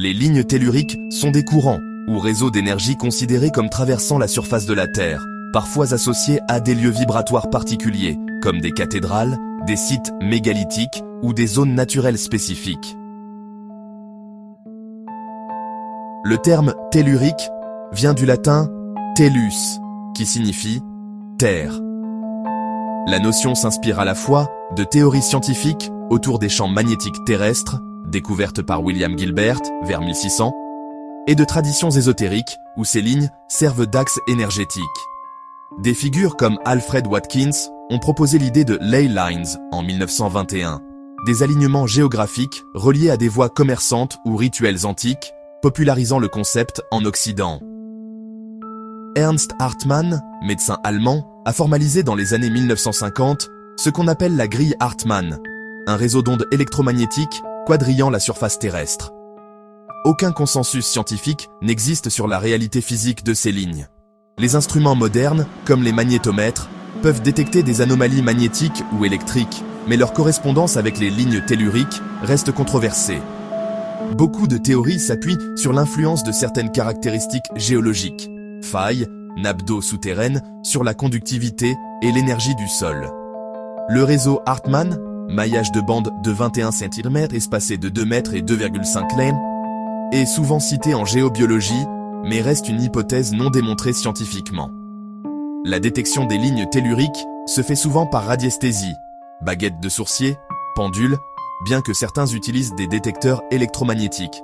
Les lignes telluriques sont des courants ou réseaux d'énergie considérés comme traversant la surface de la Terre, parfois associés à des lieux vibratoires particuliers, comme des cathédrales, des sites mégalithiques ou des zones naturelles spécifiques. Le terme tellurique vient du latin tellus, qui signifie terre. La notion s'inspire à la fois de théories scientifiques autour des champs magnétiques terrestres, découvertes par William Gilbert vers 1600, et de traditions ésotériques où ces lignes servent d'axes énergétiques. Des figures comme Alfred Watkins ont proposé l'idée de ley lines en 1921, des alignements géographiques reliés à des voies commerçantes ou rituels antiques, popularisant le concept en Occident. Ernst Hartmann, médecin allemand, a formalisé dans les années 1950 ce qu'on appelle la grille Hartmann, un réseau d'ondes électromagnétiques quadrillant la surface terrestre. Aucun consensus scientifique n'existe sur la réalité physique de ces lignes. Les instruments modernes, comme les magnétomètres, peuvent détecter des anomalies magnétiques ou électriques, mais leur correspondance avec les lignes telluriques reste controversée. Beaucoup de théories s'appuient sur l'influence de certaines caractéristiques géologiques, failles, nappes d'eau souterraines, sur la conductivité et l'énergie du sol. Le réseau Hartmann, maillage de bandes de 21 cm espacé de 2 mètres et 2,5 lame, est souvent cité en géobiologie, mais reste une hypothèse non démontrée scientifiquement. La détection des lignes telluriques se fait souvent par radiesthésie, baguette de sourcier, pendule, bien que certains utilisent des détecteurs électromagnétiques.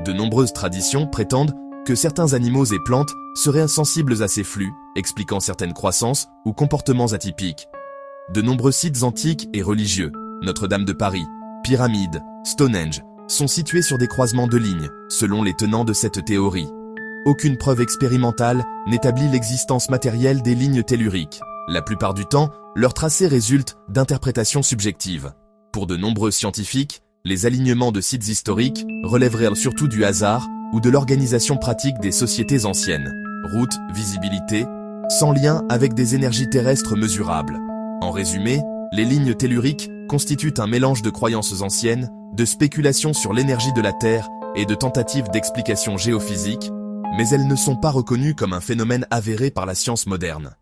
De nombreuses traditions prétendent que certains animaux et plantes seraient insensibles à ces flux, expliquant certaines croissances ou comportements atypiques. De nombreux sites antiques et religieux, Notre-Dame de Paris, Pyramides, Stonehenge, sont situés sur des croisements de lignes, selon les tenants de cette théorie. Aucune preuve expérimentale n'établit l'existence matérielle des lignes telluriques. La plupart du temps, leur tracé résulte d'interprétations subjectives. Pour de nombreux scientifiques, les alignements de sites historiques relèveraient surtout du hasard ou de l'organisation pratique des sociétés anciennes. Route, visibilité, sans lien avec des énergies terrestres mesurables. En résumé, les lignes telluriques constituent un mélange de croyances anciennes, de spéculations sur l'énergie de la Terre et de tentatives d'explication géophysique, mais elles ne sont pas reconnues comme un phénomène avéré par la science moderne.